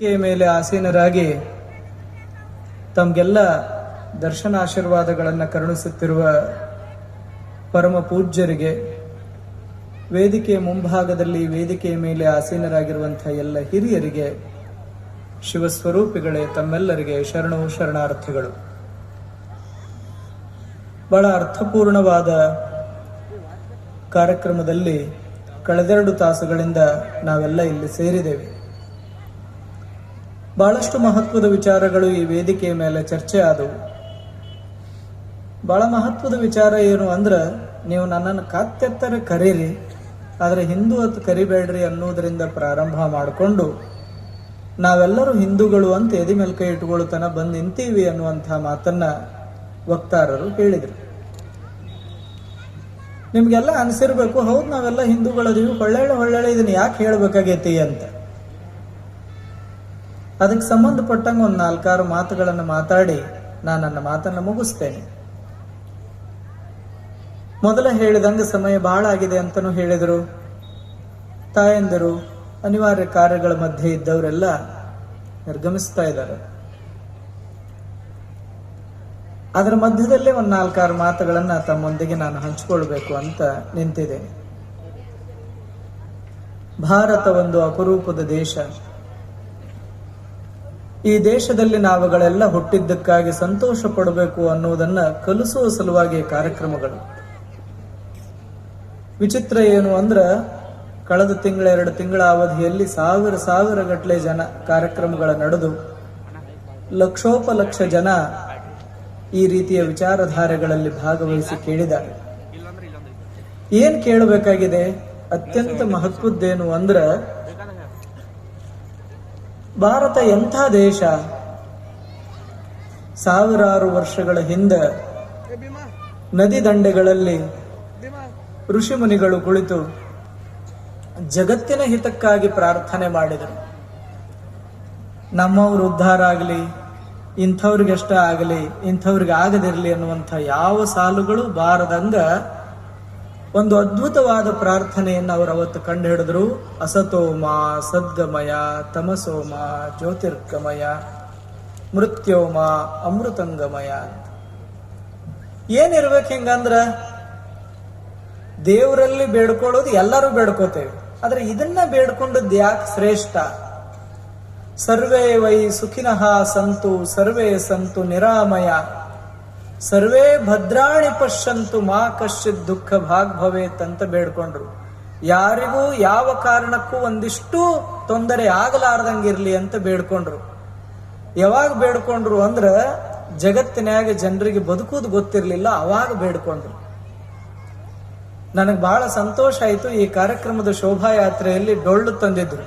ವೇದಿಕೆಯ ಮೇಲೆ ಆಸೀನರಾಗಿ ತಮಗೆಲ್ಲ ದರ್ಶನಾಶೀರ್ವಾದಗಳನ್ನು ಕರುಣಿಸುತ್ತಿರುವ ಪರಮ ಪೂಜ್ಯರಿಗೆ, ವೇದಿಕೆಯ ಮುಂಭಾಗದಲ್ಲಿ ವೇದಿಕೆಯ ಮೇಲೆ ಆಸೀನರಾಗಿರುವಂತಹ ಎಲ್ಲ ಹಿರಿಯರಿಗೆ, ಶಿವಸ್ವರೂಪಿಗಳೇ ತಮ್ಮೆಲ್ಲರಿಗೆ ಶರಣು ಶರಣಾರ್ಥಿಗಳು. ಬಹಳ ಅರ್ಥಪೂರ್ಣವಾದ ಕಾರ್ಯಕ್ರಮದಲ್ಲಿ ಕಳೆದೆರಡು ತಾಸುಗಳಿಂದ ನಾವೆಲ್ಲ ಇಲ್ಲಿ ಸೇರಿದ್ದೇವೆ. ಬಹಳಷ್ಟು ಮಹತ್ವದ ವಿಚಾರಗಳು ಈ ವೇದಿಕೆಯ ಮೇಲೆ ಚರ್ಚೆ ಆದವು. ಬಹಳ ಮಹತ್ವದ ವಿಚಾರ ಏನು ಅಂದ್ರೆ, ನೀವು ನನ್ನನ್ನು ಕಾತ್ಯತ್ತರ ಕರೀರಿ, ಆದರೆ ಹಿಂದೂ ಅಂತ ಕರಿಬೇಡ್ರಿ ಅನ್ನೋದರಿಂದ ಪ್ರಾರಂಭ ಮಾಡಿಕೊಂಡು ನಾವೆಲ್ಲರೂ ಹಿಂದೂಗಳು ಅಂತ ಎದೆ ಮೇಲೆ ಕೈ ಇಟ್ಕೊಳ್ತನ ಬಂದು ನಿಂತೀವಿ ಅನ್ನುವಂಥ ಮಾತನ್ನ ವಕ್ತಾರರು ಹೇಳಿದರು. ನಿಮ್ಗೆಲ್ಲ ಅನಿಸಿರ್ಬೇಕು, ಹೌದು ನಾವೆಲ್ಲ ಹಿಂದೂಗಳದೀವಿ, ಹೊಳ್ಳೆ ಇದನ್ನ ಯಾಕೆ ಹೇಳ್ಬೇಕಾಗೈತಿ ಅಂತ. ಅದಕ್ಕೆ ಸಂಬಂಧಪಟ್ಟಂಗೆ ಒಂದು 4-6 ಮಾತುಗಳನ್ನು ಮಾತಾಡಿ ನಾನು ನನ್ನ ಮಾತನ್ನು ಮುಗಿಸ್ತೇನೆ. ಮೊದಲ ಹೇಳಿದಂಗೆ ಸಮಯ ಬಹಳ ಆಗಿದೆ ಅಂತಲೂ ಹೇಳಿದರು. ತಾಯಂದಿರು ಅನಿವಾರ್ಯ ಕಾರ್ಯಗಳ ಮಧ್ಯೆ ಇದ್ದವರೆಲ್ಲ ನಿರ್ಗಮಿಸ್ತಾ ಇದ್ದಾರೆ. ಅದರ ಮಧ್ಯದಲ್ಲೇ ಒಂದು 4-6 ಮಾತುಗಳನ್ನು ತಮ್ಮೊಂದಿಗೆ ನಾನು ಹಂಚಿಕೊಳ್ಬೇಕು ಅಂತ ನಿಂತಿದ್ದೇನೆ. ಭಾರತ ಒಂದು ಅಪರೂಪದ ದೇಶ. ಈ ದೇಶದಲ್ಲಿ ನಾವುಗಳೆಲ್ಲ ಹುಟ್ಟಿದ್ದಕ್ಕಾಗಿ ಸಂತೋಷ ಪಡಬೇಕು ಅನ್ನೋದನ್ನ ಕಲಿಸುವ ಸಲುವಾಗಿ ಕಾರ್ಯಕ್ರಮಗಳು. ವಿಚಿತ್ರ ಏನು ಅಂದ್ರ, ಕಳೆದ 2 ತಿಂಗಳ ಅವಧಿಯಲ್ಲಿ ಸಾವಿರ ಗಟ್ಟಲೆ ಜನ ಕಾರ್ಯಕ್ರಮಗಳ ನಡೆದು ಲಕ್ಷೋಪಲಕ್ಷ ಜನ ಈ ರೀತಿಯ ವಿಚಾರಧಾರೆಗಳಲ್ಲಿ ಭಾಗವಹಿಸಿ ಕೇಳಿದ್ದಾರೆ. ಏನ್ ಕೇಳಬೇಕಾಗಿದೆ? ಅತ್ಯಂತ ಮಹತ್ವದ್ದೇನು ಅಂದ್ರ, ಭಾರತ ಎಂಥ ದೇಶ. ಸಾವಿರಾರು ವರ್ಷಗಳ ಹಿಂದೆ ನದಿ ದಂಡೆಗಳಲ್ಲಿ ಋಷಿ ಮುನಿಗಳು ಕುಳಿತು ಜಗತ್ತಿನ ಹಿತಕ್ಕಾಗಿ ಪ್ರಾರ್ಥನೆ ಮಾಡಿದರು. ನಮ್ಮವ್ರು ಉದ್ಧಾರ ಆಗಲಿ, ಇಂಥವ್ರಿಗಷ್ಟ ಆಗಲಿ, ಇಂಥವ್ರಿಗೆ ಆಗದಿರಲಿ ಅನ್ನುವಂಥ ಯಾವ ಸಾಲುಗಳು ಬಾರದಂಗ ಒಂದು ಅದ್ಭುತವಾದ ಪ್ರಾರ್ಥನೆಯನ್ನು ಅವರು ಅವತ್ತು ಕಂಡು ಹಿಡಿದ್ರು. ಅಸತೋಮ ಸದ್ಗಮಯ ತಮಸೋಮ ಜ್ಯೋತಿರ್ಗಮಯ ಮೃತ್ಯೋಮ ಅಮೃತಂಗಮಯ. ಏನಿರ್ಬೇಕು ಹಿಂಗಂದ್ರ, ದೇವರಲ್ಲಿ ಬೇಡ್ಕೊಳ್ಳೋದು ಎಲ್ಲರೂ ಬೇಡ್ಕೋತೇವೆ, ಆದ್ರೆ ಇದನ್ನ ಬೇಡ್ಕೊಂಡದ್ದು ಯಾಕೆ ಶ್ರೇಷ್ಠ? ಸರ್ವೇ ವೈ ಸುಖಿನಃ ಸಂತು ಸರ್ವೇ ಸಂತು ನಿರಾಮಯ ಸರ್ವೇ ಭದ್ರಾಣಿ ಪಶ್ಯಂತು ಮಾ ಕಶ್ಚಿತ್ ದುಃಖ ಭಾಗ್ ಭವೇತ್ ಅಂತ ಬೇಡ್ಕೊಂಡ್ರು. ಯಾರಿಗೂ ಯಾವ ಕಾರಣಕ್ಕೂ ಒಂದಿಷ್ಟು ತೊಂದರೆ ಆಗಲಾರ್ದಂಗಿರ್ಲಿ ಅಂತ ಬೇಡ್ಕೊಂಡ್ರು. ಯಾವಾಗ ಬೇಡ್ಕೊಂಡ್ರು ಅಂದ್ರ, ಜಗತ್ತಿನಾಗ ಜನರಿಗೆ ಬದುಕುವುದು ಗೊತ್ತಿರ್ಲಿಲ್ಲ, ಅವಾಗ ಬೇಡ್ಕೊಂಡ್ರು. ನನಗೆ ಬಹಳ ಸಂತೋಷ ಆಯಿತು. ಈ ಕಾರ್ಯಕ್ರಮದ ಶೋಭಾಯಾತ್ರೆಯಲ್ಲಿ ಡೊಳ್ಳು ತಂದಿದ್ರು.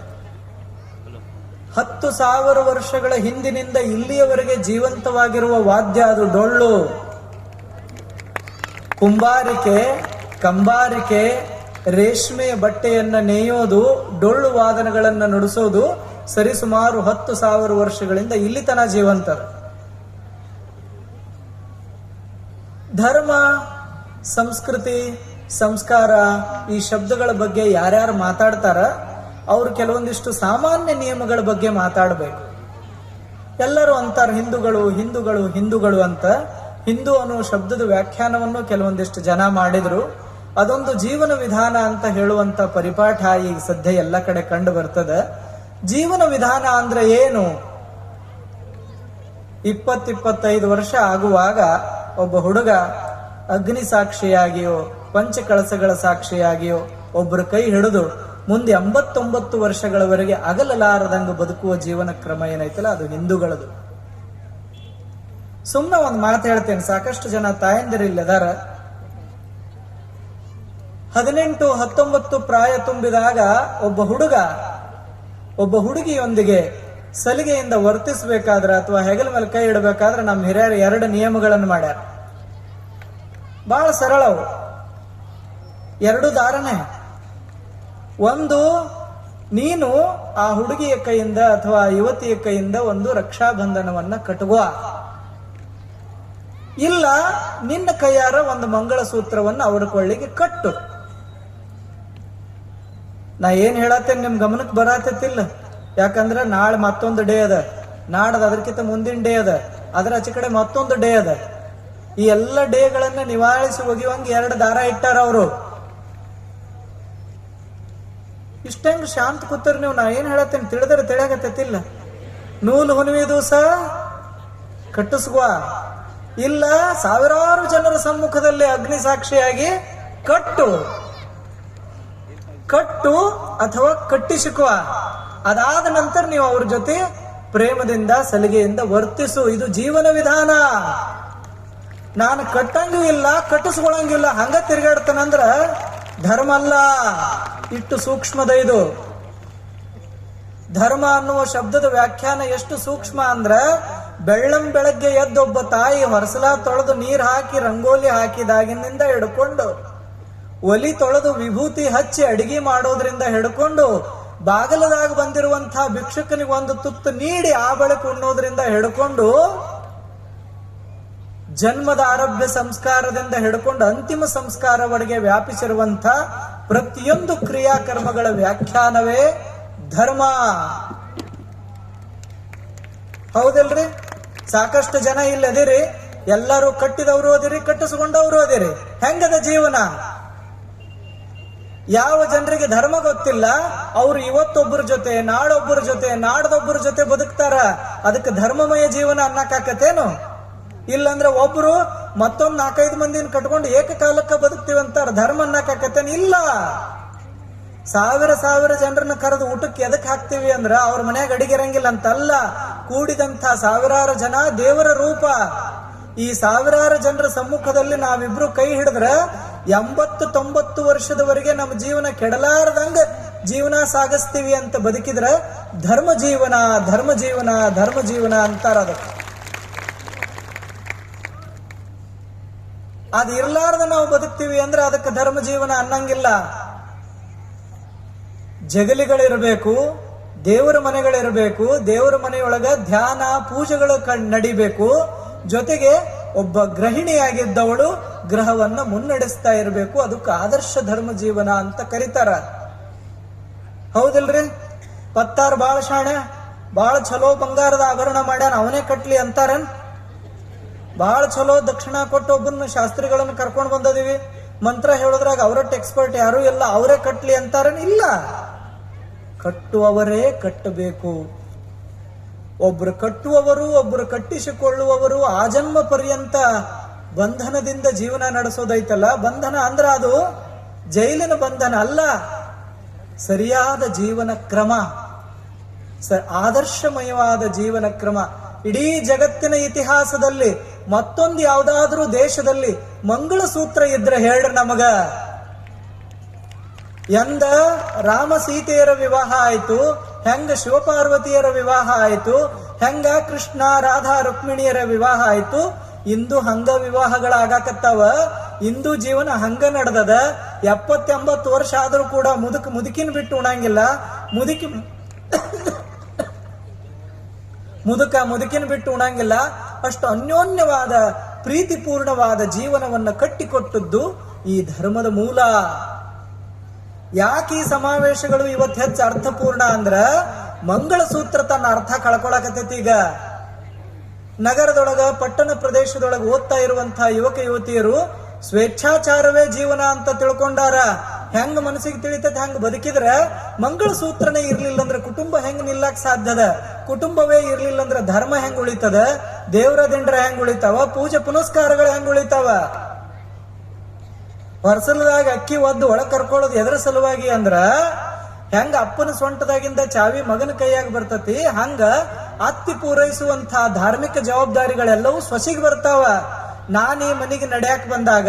10,000 ವರ್ಷಗಳ ಹಿಂದಿನಿಂದ ಇಲ್ಲಿಯವರೆಗೆ ಜೀವಂತವಾಗಿರುವ ವಾದ್ಯ ಅದು ಡೊಳ್ಳು. ಕುಂಬಾರಿಕೆ, ಕಂಬಾರಿಕೆ, ರೇಷ್ಮೆಯ ಬಟ್ಟೆಯನ್ನ ನೇಯೋದು, ಡೊಳ್ಳು ವಾದನಗಳನ್ನು ನುಡಿಸೋದು ಸರಿಸುಮಾರು 10,000 ವರ್ಷಗಳಿಂದ ಇಲ್ಲಿ ತನ ಜೀವಂತ. ಧರ್ಮ, ಸಂಸ್ಕೃತಿ, ಸಂಸ್ಕಾರ ಈ ಶಬ್ದಗಳ ಬಗ್ಗೆ ಯಾರ್ಯಾರು ಮಾತಾಡ್ತಾರ ಅವ್ರು ಕೆಲವೊಂದಿಷ್ಟು ಸಾಮಾನ್ಯ ನಿಯಮಗಳ ಬಗ್ಗೆ ಮಾತಾಡಬೇಕು. ಎಲ್ಲರೂ ಅಂತಾರೆ ಹಿಂದೂಗಳು ಹಿಂದೂಗಳು ಹಿಂದೂಗಳು ಅಂತ. ಹಿಂದೂ ಅನ್ನೋ ಶಬ್ದದ ವ್ಯಾಖ್ಯಾನವನ್ನು ಕೆಲವೊಂದಿಷ್ಟು ಜನ ಮಾಡಿದ್ರು. ಅದೊಂದು ಜೀವನ ವಿಧಾನ ಅಂತ ಹೇಳುವಂತ ಪರಿಪಾಠ ಈಗ ಸದ್ಯ ಎಲ್ಲ ಕಡೆ ಕಂಡು ಬರ್ತದೆ. ಜೀವನ ವಿಧಾನ ಅಂದ್ರೆ ಏನು? 20-25 ವರ್ಷ ಆಗುವಾಗ ಒಬ್ಬ ಹುಡುಗ ಅಗ್ನಿ ಸಾಕ್ಷಿಯಾಗಿಯೋ ಪಂಚಕಳಸಗಳ ಸಾಕ್ಷಿಯಾಗಿಯೋ ಒಬ್ಬರ ಕೈ ಹಿಡಿದು ಮುಂದೆ 89 ವರ್ಷಗಳವರೆಗೆ ಅಗಲಲಾರದಂಗ ಬದುಕುವ ಜೀವನ ಕ್ರಮ ಏನೈತಲ್ಲ, ಅದು ಹಿಂದೂಗಳದು. ಸುಮ್ಮನೆ ಒಂದು ಮಾತು ಹೇಳ್ತೇನೆ, ಸಾಕಷ್ಟು ಜನ ತಾಯಂದಿರಿಲ್ಲದಾರ. 18-19 ಪ್ರಾಯ ತುಂಬಿದಾಗ ಒಬ್ಬ ಹುಡುಗ ಒಬ್ಬ ಹುಡುಗಿಯೊಂದಿಗೆ ಸಲಿಗೆಯಿಂದ ವರ್ತಿಸಬೇಕಾದ್ರೆ ಅಥವಾ ಹೆಗಲ ಮೇಲೆ ಕೈ ಇಡಬೇಕಾದ್ರೆ ನಮ್ಮ ಹಿರಿಯರು 2 ನಿಯಮಗಳನ್ನು ಮಾಡ್ಯಾರ. ಬಹಳ ಸರಳವು. 2 ದಾರನೇ. ಒಂದು, ನೀನು ಆ ಹುಡುಗಿಯ ಕೈಯಿಂದ ಅಥವಾ ಯುವತಿಯ ಕೈಯಿಂದ ಒಂದು ರಕ್ಷಾಬಂಧನವನ್ನ ಕಟ್ಟುವ, ಇಲ್ಲ ನಿನ್ನ ಕೈಯಾರ ಒಂದು ಮಂಗಳಸೂತ್ರವನ್ನು ಅವರ ಕೊಳ್ಳಿಗೆ ಕಟ್ಟು. ನಾ ಏನ್ ಹೇಳತ್ತೇನೆ ನಿಮ್ ಗಮನಕ್ಕೆ ಬರತ್ತಿಲ್ಲ. ಯಾಕಂದ್ರೆ ನಾಳೆ ಮತ್ತೊಂದು ಡೇ ಅದ, ನಾಡದ ಅದಕ್ಕಿಂತ ಮುಂದಿನ ಡೇ ಅದ, ಅದರ ಆಚೆ ಕಡೆ ಮತ್ತೊಂದು ಡೇ ಅದ. ಈ ಎಲ್ಲ ಡೇಗಳನ್ನ ನಿವಾರಿಸಿ ಒಗಿಯುವಂಗ 2 ದಾರ ಇಟ್ಟಾರ ಅವರು. ಇಷ್ಟಂಗ ಶಾಂತ ಕೂತರ್ ನೀವು. ನಾ ಏನ್ ಹೇಳತ್ತೇನೆ ತಿಳಿದ್ರೆ ತಿಳಿಯಾಗತ್ತಿಲ್ಲ. ನೂಲು ಹುಣ್ಣಿಮೆ ದಿವಸ ಕಟ್ಟಿಸುವ ಇಲ್ಲ, ಸಾವಿರಾರು ಜನರ ಸಮ್ಮುಖದಲ್ಲಿ ಅಗ್ನಿ ಸಾಕ್ಷಿಯಾಗಿ ಕಟ್ಟು ಅಥವಾ ಕಟ್ಟಿಸಿಕುವ. ಅದಾದ ನಂತರ ನೀವು ಅವ್ರ ಜೊತೆ ಪ್ರೇಮದಿಂದ ಸಲಿಗೆಯಿಂದ ವರ್ತಿಸು. ಇದು ಜೀವನ ವಿಧಾನ. ನಾನು ಕಟ್ಟಂಗೂ ಇಲ್ಲ, ಕಟ್ಟಿಸ್ಕೊಳಂಗಿಲ್ಲ, ಹಂಗ ತಿರ್ಗಾಡ್ತಾನಂದ್ರ ಧರ್ಮ ಅಲ್ಲ. ಇಷ್ಟು ಸೂಕ್ಷ್ಮದ ಇದು. ಧರ್ಮ ಅನ್ನುವ ಶಬ್ದದ ವ್ಯಾಖ್ಯಾನ ಎಷ್ಟು ಸೂಕ್ಷ್ಮ ಅಂದ್ರ, ಬೆಳ್ಳಂಬೆಳಗ್ಗೆ ಎದ್ದೊಬ್ಬ ತಾಯಿ ಹೊರಸಲ ತೊಳೆದು ನೀರ್ ಹಾಕಿ ರಂಗೋಲಿ ಹಾಕಿದಾಗಿನಿಂದ ಹಿಡ್ಕೊಂಡು, ಒಲಿ ತೊಳೆದು ವಿಭೂತಿ ಹಚ್ಚಿ ಅಡಿಗೆ ಮಾಡೋದ್ರಿಂದ ಹಿಡ್ಕೊಂಡು, ಬಾಗಲದಾಗ ಬಂದಿರುವಂತಹ ಭಿಕ್ಷುಕನಿಗೆ ಒಂದು ತುತ್ತು ನೀಡಿ ಆ ಬಳಿಕ ಉಣ್ಣೋದ್ರಿಂದ ಹಿಡ್ಕೊಂಡು, ಜನ್ಮದ ಆರಭ್ಯ ಸಂಸ್ಕಾರದಿಂದ ಹಿಡ್ಕೊಂಡು ಅಂತಿಮ ಸಂಸ್ಕಾರವರೆಗೆ ವ್ಯಾಪಿಸಿರುವಂತ ಪ್ರತಿಯೊಂದು ಕ್ರಿಯಾಕರ್ಮಗಳ ವ್ಯಾಖ್ಯಾನವೇ ಧರ್ಮ. ಹೌದಲ್ರಿ? ಸಾಕಷ್ಟು ಜನ ಇಲ್ಲದಿರಿ, ಎಲ್ಲರೂ ಕಟ್ಟಿದವರು ಅದಿರಿ, ಕಟ್ಟಿಸಿಕೊಂಡವರು ಅದಿರಿ. ಹೆಂಗದ ಜೀವನ? ಯಾವ ಜನರಿಗೆ ಧರ್ಮ ಗೊತ್ತಿಲ್ಲ, ಅವ್ರು ಇವತ್ತೊಬ್ಬರ ಜೊತೆ, ನಾಳೊಬ್ಬರ ಜೊತೆ, ನಾಡ್ದೊಬ್ಬರ ಜೊತೆ ಬದುಕ್ತಾರ. ಅದಕ್ಕೆ ಧರ್ಮಮಯ ಜೀವನ ಅನ್ನಕ್ಕಾಕತ್ತೇನು? ಇಲ್ಲಂದ್ರೆ ಒಬ್ರು ಮತ್ತೊಂದ್ 4-5 ಮಂದಿನ ಕಟ್ಕೊಂಡು ಏಕಕಾಲಕ್ಕ ಬದುಕ್ತಿವಂತಾರ. ಧರ್ಮ ಅನ್ನಕ್ಕಾಕತ್ತೇನು? ಇಲ್ಲ. ಸಾವಿರ ಜನರನ್ನ ಕರೆದು ಊಟಕ್ಕೆ ಎದಕ್ ಹಾಕ್ತಿವಿ ಅಂದ್ರ ಅವ್ರ ಮನ್ಯಾಗ ಅಡಿಗಿರಂಗಿಲ್ಲ ಅಂತಲ್ಲ. ಕೂಡಿದಂತ ಸಾವಿರಾರು ಜನ ದೇವರ ರೂಪ. ಈ ಸಾವಿರಾರು ಜನರ ಸಮ್ಮುಖದಲ್ಲಿ ನಾವಿಬ್ರು ಕೈ ಹಿಡಿದ್ರ 80-90 ವರ್ಷದವರೆಗೆ ನಮ್ಮ ಜೀವನ ಕೆಡಲಾರದಂಗ ಜೀವನ ಸಾಗಿಸ್ತೀವಿ ಅಂತ ಬದುಕಿದ್ರ ಧರ್ಮ ಜೀವನ, ಧರ್ಮ ಜೀವನ, ಧರ್ಮ ಜೀವನ ಅಂತಾರ. ಅದಕ್ಕೆ ಅದ್ ಇರ್ಲಾರ್ದ ನಾವು ಬದುಕ್ತೀವಿ ಅಂದ್ರೆ ಅದಕ್ಕೆ ಧರ್ಮ ಜೀವನ ಅನ್ನಂಗಿಲ್ಲ. ಜಗಲಿಗಳಿರಬೇಕು, ದೇವರ ಮನೆಗಳಿರಬೇಕು, ದೇವರ ಮನೆಯೊಳಗ ಧ್ಯಾನ ಪೂಜೆಗಳು ನಡಿಬೇಕು. ಜೊತೆಗೆ ಒಬ್ಬ ಗೃಹಿಣಿಯಾಗಿದ್ದವಳು ಗೃಹವನ್ನ ಮುನ್ನಡೆಸ್ತಾ ಇರಬೇಕು. ಅದಕ್ಕೆ ಆದರ್ಶ ಧರ್ಮ ಜೀವನ ಅಂತ ಕರೀತಾರ. ಹೌದಿಲ್ರಿ? ಪತ್ತಾರ್ ಬಾಳ ಶಾಣೆ, ಬಾಳ ಚಲೋ ಬಂಗಾರದ ಆಭರಣ ಮಾಡ್ಯಾನ, ಅವನೇ ಕಟ್ಲಿ ಅಂತಾರನ್. ಬಾಳ ಚಲೋ ದಕ್ಷಿಣ ಕೊಟ್ಟು ಒಬ್ಬನ ಶಾಸ್ತ್ರಿಗಳನ್ನು ಕರ್ಕೊಂಡು ಬಂದದೀವಿ. ಮಂತ್ರ ಹೇಳೋದ್ರಾಗ ಅವರಟ್ಟು ಎಕ್ಸ್ಪರ್ಟ್ ಯಾರು ಎಲ್ಲ, ಅವರೇ ಕಟ್ಲಿ ಅಂತಾರನ್. ಇಲ್ಲ, ಕಟ್ಟುವವರೇ ಕಟ್ಟಬೇಕು. ಒಬ್ರು ಕಟ್ಟುವವರು, ಒಬ್ರು ಕಟ್ಟಿಸಿಕೊಳ್ಳುವವರು ಆಜನ್ಮ ಪರ್ಯಂತ ಬಂಧನದಿಂದ ಜೀವನ ನಡೆಸೋದೈತಲ್ಲ. ಬಂಧನ ಅಂದ್ರ ಅದು ಜೈಲಿನ ಬಂಧನ ಅಲ್ಲ, ಸರಿಯಾದ ಜೀವನ ಕ್ರಮ, ಆದರ್ಶಮಯವಾದ ಜೀವನ ಕ್ರಮ. ಇಡೀ ಜಗತ್ತಿನ ಇತಿಹಾಸದಲ್ಲಿ ಮತ್ತೊಂದು ಯಾವುದಾದ್ರೂ ದೇಶದಲ್ಲಿ ಮಂಗಳಸೂತ್ರ ಇದ್ರೆ ಹೇಳ್ರಿ ನಮಗ. ಎಂದ ರಾಮ ಸೀತೆಯರ ವಿವಾಹ ಆಯ್ತು, ಹೆಂಗ ಶಿವಪಾರ್ವತಿಯರ ವಿವಾಹ ಆಯ್ತು, ಹೆಂಗ ಕೃಷ್ಣ ರಾಧಾ ರುಕ್ಮಿಣಿಯರ ವಿವಾಹ ಆಯ್ತು. ಇಂದು ಹಂಗ ವಿವಾಹಗಳಾಗಕತ್ತಾವ. ಇಂದು ಜೀವನ ಹಂಗ ನಡೆದದ. 70-80 ವರ್ಷ ಆದ್ರೂ ಕೂಡ ಮುದುಕಿನ ಬಿಟ್ಟು ಉಣಂಗಿಲ್ಲ. ಮುದುಕಿನ ಬಿಟ್ಟು ಉಣಂಗಿಲ್ಲ. ಅಷ್ಟು ಅನ್ಯೋನ್ಯವಾದ ಪ್ರೀತಿಪೂರ್ಣವಾದ ಜೀವನವನ್ನ ಕಟ್ಟಿಕೊಟ್ಟದ್ದು ಈ ಧರ್ಮದ ಮೂಲ. ಯಾಕೆ ಈ ಸಮಾವೇಶಗಳು ಇವತ್ತು ಹೆಚ್ಚು ಅರ್ಥಪೂರ್ಣ ಅಂದ್ರ ಮಂಗಳಸೂತ್ರ ತನ್ನ ಅರ್ಥ ಕಳ್ಕೊಳಕತ್ತೈತಿ. ಈಗ ನಗರದೊಳಗ ಪಟ್ಟಣ ಪ್ರದೇಶದೊಳಗ ಓದ್ತಾ ಇರುವಂತಹ ಯುವಕ ಯುವತಿಯರು ಸ್ವೇಚ್ಛಾಚಾರವೇ ಜೀವನ ಅಂತ ತಿಳ್ಕೊಂಡಾರ. ಹೆಂಗ ಮನಸ್ಸಿಗೆ ತಿಳಿತೈತೆ ಹಂಗ ಬದುಕಿದ್ರ ಮಂಗಳಸೂತ್ರನೇ ಇರ್ಲಿಲ್ಲ ಅಂದ್ರೆ ಕುಟುಂಬ ಹೆಂಗ್ ನಿಲ್ಲಕ್ ಸಾಧ್ಯದ? ಕುಟುಂಬವೇ ಇರ್ಲಿಲ್ಲ ಅಂದ್ರೆ ಧರ್ಮ ಹೆಂಗ್ ಉಳಿತದ? ದೇವರ ದಿಂಡ್ರ ಹೆಂಗ್ ಉಳಿತಾವ? ಪೂಜೆ ಪುನಸ್ಕಾರಗಳು ಹೆಂಗ್ ಉಳಿತಾವ? ವರ್ಷಲದಾಗ ಅಕ್ಕಿ ಒದ್ದು ಒಳಗ್ ಕರ್ಕೊಳ್ಳೋದು ಎದರ ಸಲುವಾಗಿ ಅಂದ್ರ ಹೆಂಗ ಅಪ್ಪನ ಸೊಂಟದಾಗಿಂದ ಚಾವಿ ಮಗನ ಕೈಯಾಗ ಬರ್ತತಿ, ಹಂಗ ಅತ್ತಿ ಪೂರೈಸುವಂತಹ ಧಾರ್ಮಿಕ ಜವಾಬ್ದಾರಿಗಳೆಲ್ಲವೂ ಸೊಸಿಗೆ ಬರ್ತಾವ. ನಾನ್ ಈ ಮನೆಗೆ ನಡ್ಯಾಕ್ ಬಂದಾಗ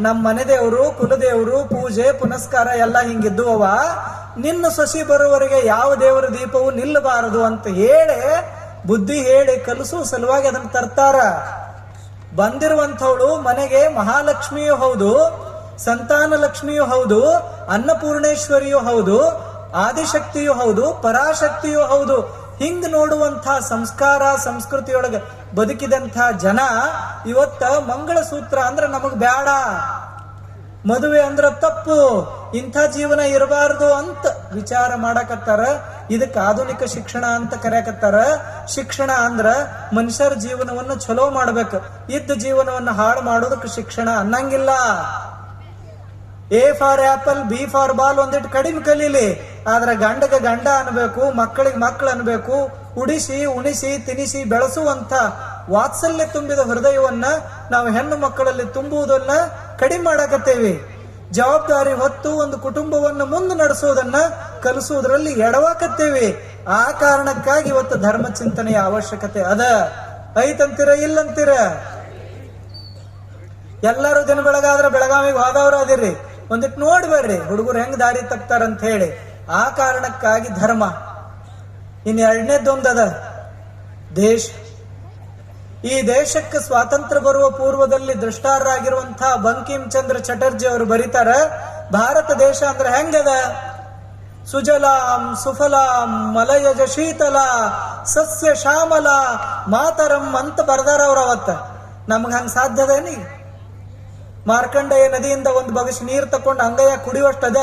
ನಮ್ಮ ಮನೆ ದೇವರು, ಕುಲದೇವರು, ಪೂಜೆ ಪುನಸ್ಕಾರ ಎಲ್ಲ ಹಿಂಗಿದ್ದುವ. ನಿನ್ನ ಸೊಸಿ ಬರುವವರೆಗೆ ಯಾವ ದೇವರ ದೀಪವು ನಿಲ್ಲಬಾರದು ಅಂತ ಹೇಳಿ ಬುದ್ಧಿ ಹೇಳಿ ಕಲಿಸುವ ಸಲುವಾಗಿ ಅದನ್ನ ತರ್ತಾರ. ಬಂದಿರುವಂಥವಳು ಮನೆಗೆ ಮಹಾಲಕ್ಷ್ಮಿಯೂ ಹೌದು, ಸಂತಾನ ಲಕ್ಷ್ಮಿಯೂ ಹೌದು, ಅನ್ನಪೂರ್ಣೇಶ್ವರಿಯೂ ಹೌದು, ಆದಿಶಕ್ತಿಯೂ ಹೌದು, ಪರಾಶಕ್ತಿಯೂ ಹೌದು. ಹಿಂಗ್ ನೋಡುವಂಥ ಸಂಸ್ಕಾರ ಸಂಸ್ಕೃತಿಯೊಳಗ ಬದುಕಿದಂಥ ಜನ ಇವತ್ತ ಮಂಗಳಸೂತ್ರ ಅಂದ್ರ ನಮಗ್ ಬ್ಯಾಡ, ಮದುವೆ ಅಂದ್ರ ತಪ್ಪು, ಇಂಥ ಜೀವನ ಇರಬಾರ್ದು ಅಂತ ವಿಚಾರ ಮಾಡಕತ್ತಾರ. ಇದಕ್ಕೆ ಆಧುನಿಕ ಶಿಕ್ಷಣ ಅಂತ ಕರೆಯಕತ್ತಾರ. ಶಿಕ್ಷಣ ಅಂದ್ರ ಮನುಷ್ಯರ ಜೀವನವನ್ನು ಚಲೋ ಮಾಡ್ಬೇಕು, ಇದ್ದ ಜೀವನವನ್ನು ಹಾಳು ಮಾಡೋದಕ್ಕೆ ಶಿಕ್ಷಣ ಅನ್ನಂಗಿಲ್ಲ. A for apple, B for ball ಒಂದಿಟ್ಟು ಕಡಿಮೆ ಕಲೀಲಿ, ಆದ್ರೆ ಗಂಡಗೆ ಗಂಡ ಅನ್ಬೇಕು, ಮಕ್ಕಳಿಗೆ ಮಕ್ಕಳು ಅನ್ಬೇಕು, ಉಡಿಸಿ ಉಣಿಸಿ ತಿನಿಸಿ ಬೆಳೆಸುವಂತ ವಾತ್ಸಲ್ಯ ತುಂಬಿದ ಹೃದಯವನ್ನ ನಾವು ಹೆಣ್ಣು ಮಕ್ಕಳಲ್ಲಿ ತುಂಬುವುದನ್ನ ಕಡಿಮೆ ಮಾಡಕತ್ತೇವೆ. ಜವಾಬ್ದಾರಿ ಹೊತ್ತು ಒಂದು ಕುಟುಂಬವನ್ನು ಮುಂದೆ ನಡೆಸುವುದನ್ನ ಕಲಿಸುವುದರಲ್ಲಿ ಎಡವಾಕತ್ತೇವೆ. ಆ ಕಾರಣಕ್ಕಾಗಿ ಇವತ್ತು ಧರ್ಮ ಚಿಂತನೆಯ ಅವಶ್ಯಕತೆ ಅದ. ಐತಂತೀರ ಇಲ್ಲಂತೀರ? ಎಲ್ಲರೂ ದಿನ ಬೆಳಗಾದ್ರೆ ಬೆಳಗಾವಿಗೆ ಹೋದವ್ರು ಅದಿರಿ, ಒಂದಿಟ್ಟು ನೋಡಿ ಬರ್ರಿ ಹುಡುಗರು ಹೆಂಗ್ ದಾರಿ ತಪ್ತಾರಂತ ಹೇಳಿ. ಆ ಕಾರಣಕ್ಕಾಗಿ ಧರ್ಮ. ಇನ್ ಎರಡನೇದೊಂದದ ದೇಶ. ಈ ದೇಶಕ್ಕೆ ಸ್ವಾತಂತ್ರ್ಯ ಬರುವ ಪೂರ್ವದಲ್ಲಿ ದೃಷ್ಟಾರರಾಗಿರುವಂತಹ ಬಂಕಿಂ ಚಂದ್ರ ಚಟರ್ಜಿ ಅವರು ಬರೀತಾರ, ಭಾರತ ದೇಶ ಅಂದ್ರೆ ಹೆಂಗದ? ಸುಜಲಾಂ ಸುಫಲಾಂ ಮಲಯಜ ಶೀತಲ ಸಸ್ಯ ಶ್ಯಾಮಲ ಮಾತರಂ ಅಂತ ಬರ್ದಾರ ಅವ್ರ ಅವತ್ತ. ನಮ್ಗೆ ಹಂಗ ಸಾಧ್ಯದೇನಿ? ಮಾರ್ಕಂಡೇಯ ನದಿಯಿಂದ ಒಂದು ಬಗಸಿ ನೀರು ತಕೊಂಡು ಅಂಗಯ್ಯ ಕುಡಿಯುವಷ್ಟದ?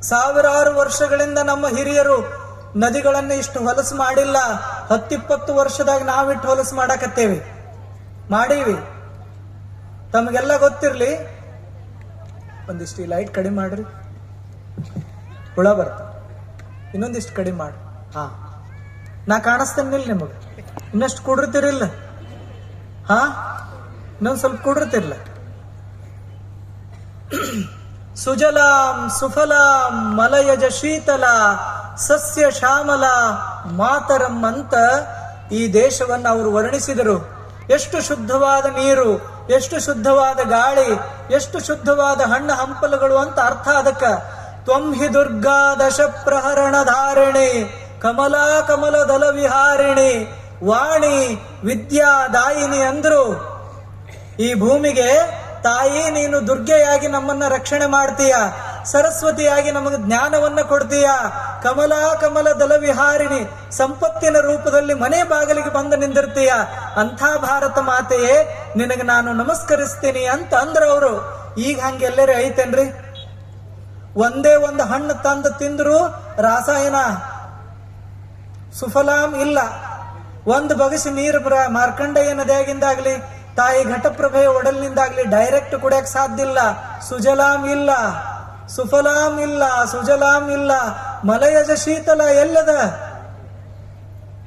ಸಾವಿರಾರು ವರ್ಷಗಳಿಂದ ನಮ್ಮ ಹಿರಿಯರು ನದಿಗಳನ್ನ ಇಷ್ಟು ಹೊಲಸು ಮಾಡಿಲ್ಲ. 10-20 ವರ್ಷದಾಗ ನಾವಿಟ್ಟು ಹೊಲಸು ಮಾಡಾಕತ್ತೇವಿ, ಮಾಡೀವಿ. ತಮಗೆಲ್ಲ ಗೊತ್ತಿರ್ಲಿ, ಒಂದಿಷ್ಟು ಈ ಲೈಟ್ ಕಡಿಮೆ ಮಾಡ್ರಿ, ಹುಳ ಬರ್ತ. ಇನ್ನೊಂದಿಷ್ಟು ಕಡಿಮೆ ಮಾಡಿ. ಹಾ, ನಾ ಕಾಣಿಸ್ತೇನಿಲ್ಲ ನಿಮಗೆ? ಇನ್ನಷ್ಟು ಕುಡಿರ್ತಿರಿಲ್ಲ? ಹಾ, ಇನ್ನೊಂದ್ ಸ್ವಲ್ಪ ಕುಡಿರ್ತಿರ್ಲ. ಸುಜಲಾಂ ಸುಫಲಾಂ ಮಲಯಜ ಶೀತಲ ಸಸ್ಯ ಶ್ಯಾಮಲ ಮಾತರಂ ಅಂತ ಈ ದೇಶವನ್ನು ಅವರು ವರ್ಣಿಸಿದರು. ಎಷ್ಟು ಶುದ್ಧವಾದ ನೀರು, ಎಷ್ಟು ಶುದ್ಧವಾದ ಗಾಳಿ, ಎಷ್ಟು ಶುದ್ಧವಾದ ಹಣ್ಣು ಹಂಪಲುಗಳು ಅಂತ ಅರ್ಥ ಅದಕ್ಕ. ತ್ವಂ ಹಿ ದುರ್ಗಾ ದಶ ಪ್ರಹರಣ ಧಾರಿಣಿ ಕಮಲಾ ಕಮಲ ದಲ ವಿಹಾರಿಣಿ ವಾಣಿ ವಿದ್ಯಾದಾಯಿನಿ ಅಂದ್ರು. ಈ ಭೂಮಿಗೆ ತಾಯಿ, ನೀನು ದುರ್ಗೆಯಾಗಿ ನಮ್ಮನ್ನ ರಕ್ಷಣೆ ಮಾಡ್ತೀಯ, ಸರಸ್ವತಿಯಾಗಿ ನಮಗೆ ಜ್ಞಾನವನ್ನ ಕೊಡ್ತೀಯ, ಕಮಲಾ ಕಮಲ ದಲ ವಿಹಾರಿಣಿ ಸಂಪತ್ತಿನ ರೂಪದಲ್ಲಿ ಮನೆ ಬಾಗಿಲಿಗೆ ಬಂದು ನಿಂದಿರ್ತೀಯ. ಅಂಥ ಭಾರತ ಮಾತೆಯೇ ನಿನಗೆ ನಾನು ನಮಸ್ಕರಿಸ್ತೀನಿ ಅಂತ ಅಂದ್ರ ಅವರು. ಈಗ ಹಂಗೆಲ್ಲರೂ ಐತೇನ್ರಿ? ಒಂದೇ ಒಂದು ಹಣ್ಣು ತಂದು ತಿಂದ್ರು ರಾಸಾಯನ, ಸುಫಲಾಂ ಇಲ್ಲ. ಒಂದು ಬಗಸಿ ನೀರು ಮಾರ್ಕಂಡೇಯ ನದಿಯಾಗಿಂದಾಗ್ಲಿ ತಾಯಿ ಘಟಪ್ರಭೆಯ ಒಡಲಿನಿಂದಾಗ್ಲಿ ಡೈರೆಕ್ಟ್ ಕುಡಿಯಕ್ ಸಾಧ್ಯ ಇಲ್ಲ. ಸುಜಲಾಂ ಇಲ್ಲ, ಸುಫಲಾಂ ಇಲ್ಲ, ಸುಜಲಾಂ ಇಲ್ಲ, ಮಲಯಜ ಶೀತಲ ಎಲ್ಲದ?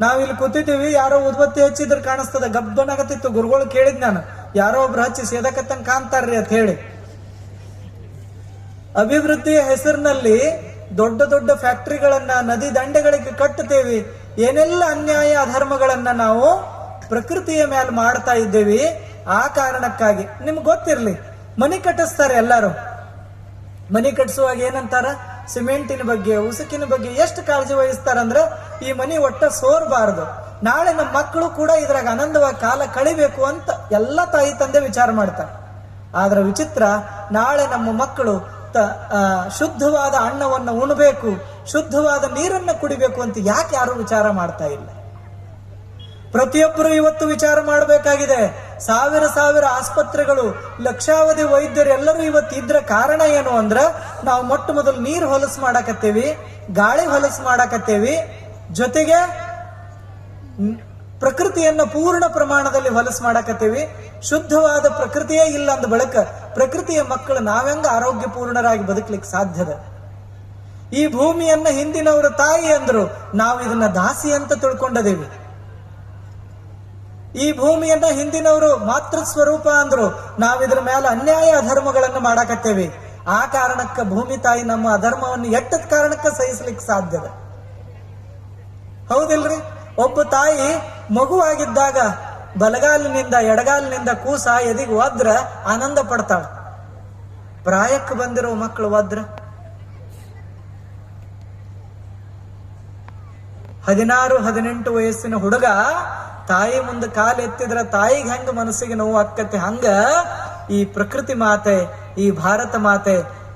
ನಾವಿಲ್ಲಿ ಕೂತಿದ್ದೀವಿ, ಯಾರೋ ಉದ್ಬತ್ತಿ ಹಚ್ಚಿದ್ರೆ ಕಾಣಿಸ್ತದ, ಗಬ್ಬನಾಗತ್ತಿತ್ತು. ಗುರುಗಳು ಕೇಳಿದ್ ನಾನು, ಯಾರೋ ಒಬ್ರು ಹಚ್ಚಿ ಸೇದಕತ್ತಂಗ್ ಕಾಣ್ತಾರ್ರಿ ಅಂತ ಹೇಳಿ. ಅಭಿವೃದ್ಧಿಯ ಹೆಸರಿನಲ್ಲಿ ದೊಡ್ಡ ದೊಡ್ಡ ಫ್ಯಾಕ್ಟರಿಗಳನ್ನ ನದಿ ದಂಡೆಗಳಿಗೆ ಕಟ್ಟುತ್ತೇವೆ. ಏನೆಲ್ಲ ಅನ್ಯಾಯ ಅಧರ್ಮಗಳನ್ನ ನಾವು ಪ್ರಕೃತಿಯ ಮೇಲೆ ಮಾಡ್ತಾ ಇದ್ದೇವೆ. ಆ ಕಾರಣಕ್ಕಾಗಿ ನಿಮ್ಗೆ ಗೊತ್ತಿರ್ಲಿ, ಮನೆ ಕಟ್ಟಿಸ್ತಾರೆ ಎಲ್ಲರೂ. ಮನೆ ಕಟ್ಟಿಸುವಾಗ ಏನಂತಾರ? ಸಿಮೆಂಟಿನ ಬಗ್ಗೆ, ಉಸುಕಿನ ಬಗ್ಗೆ ಎಷ್ಟು ಕಾಳಜಿ ವಹಿಸ್ತಾರಂದ್ರ ಈ ಮನೆ ಒಟ್ಟ ಸೋರ್ಬಾರದು, ನಾಳೆ ನಮ್ಮ ಮಕ್ಕಳು ಕೂಡ ಇದ್ರಾಗ ಆನಂದವಾಗಿ ಕಾಲ ಕಳಿಬೇಕು ಅಂತ ಎಲ್ಲ ತಾಯಿ ತಂದೆ ವಿಚಾರ ಮಾಡ್ತಾರೆ. ಆದ್ರ ವಿಚಿತ್ರ, ನಾಳೆ ನಮ್ಮ ಮಕ್ಕಳು ಶುದ್ಧವಾದ ಅನ್ನವನ್ನು ಉಣಬೇಕು, ಶುದ್ಧವಾದ ನೀರನ್ನು ಕುಡಿಬೇಕು ಅಂತ ಯಾಕೆ ಯಾರು ವಿಚಾರ ಮಾಡ್ತಾ ಇಲ್ಲ? ಪ್ರತಿಯೊಬ್ಬರು ಇವತ್ತು ವಿಚಾರ ಮಾಡಬೇಕಾಗಿದೆ. ಸಾವಿರ ಸಾವಿರ ಆಸ್ಪತ್ರೆಗಳು, ಲಕ್ಷಾವಧಿ ವೈದ್ಯರು ಎಲ್ಲರೂ ಇವತ್ತು ಇದ್ರ ಕಾರಣ ಏನು ಅಂದ್ರ, ನಾವು ಮೊಟ್ಟ ಮೊದಲು ನೀರು ಹೊಲಸು ಮಾಡಾಕತ್ತೇವಿ, ಗಾಳಿ ಹೊಲಸು ಮಾಡಾಕತ್ತೇವಿ, ಜೊತೆಗೆ ಪ್ರಕೃತಿಯನ್ನ ಪೂರ್ಣ ಪ್ರಮಾಣದಲ್ಲಿ ಹೊಲಸು ಮಾಡಾಕತ್ತೇವಿ. ಶುದ್ಧವಾದ ಪ್ರಕೃತಿಯೇ ಇಲ್ಲ ಅಂದ ಬಳಿಕ ಪ್ರಕೃತಿಯ ಮಕ್ಕಳು ನಾವೆಂಗ ಆರೋಗ್ಯಪೂರ್ಣರಾಗಿ ಬದುಕಲಿಕ್ಕೆ ಸಾಧ್ಯದ? ಈ ಭೂಮಿಯನ್ನ ಹಿಂದಿನವರು ತಾಯಿ ಅಂದ್ರು, ನಾವು ಇದನ್ನ ದಾಸಿ ಅಂತ ತಿಳ್ಕೊಂಡದೇವಿ. ಈ ಭೂಮಿಯನ್ನ ಹಿಂದಿನವರು ಮಾತೃ ಸ್ವರೂಪ ಅಂದ್ರು, ನಾವಿದ್ರ ಮೇಲೆ ಅನ್ಯಾಯ ಅಧರ್ಮಗಳನ್ನು ಮಾಡಾಕತ್ತೇವೆ. ಆ ಕಾರಣಕ್ಕ ಭೂಮಿ ತಾಯಿ ನಮ್ಮ ಅಧರ್ಮವನ್ನು ಎಟ್ಟದ ಕಾರಣಕ್ಕ ಸಹಿಸ್ಲಿಕ್ಕೆ ಸಾಧ್ಯದ? ಹೌದಿಲ್ರಿ? ಒಬ್ಬ ತಾಯಿ ಮಗುವಾಗಿದ್ದಾಗ ಬಲಗಾಲಿನಿಂದ ಎಡಗಾಲಿನಿಂದ ಕೂಸ ಎದಿಗೆ ಒದ್ರ ಆನಂದ ಪಡ್ತಾಳ. ಪ್ರಾಯಕ್ಕೆ ಬಂದಿರೋ ಮಕ್ಕಳು ಒದ್ರ 16-18 ವಯಸ್ಸಿನ ಹುಡುಗ ತಾಯಿ ಮುಂದೆ ಕಾಲು ಎತ್ತಿದ್ರ ತಾಯಿಗೆ ಹೆಂಗ ಮನಸ್ಸಿಗೆ ನೋವು ಆಕ್ಕತ್ತೆ, ಹಂಗ ಈ ಪ್ರಕೃತಿ ಮಾತೆ, ಈ ಭಾರತ ಮಾತೆ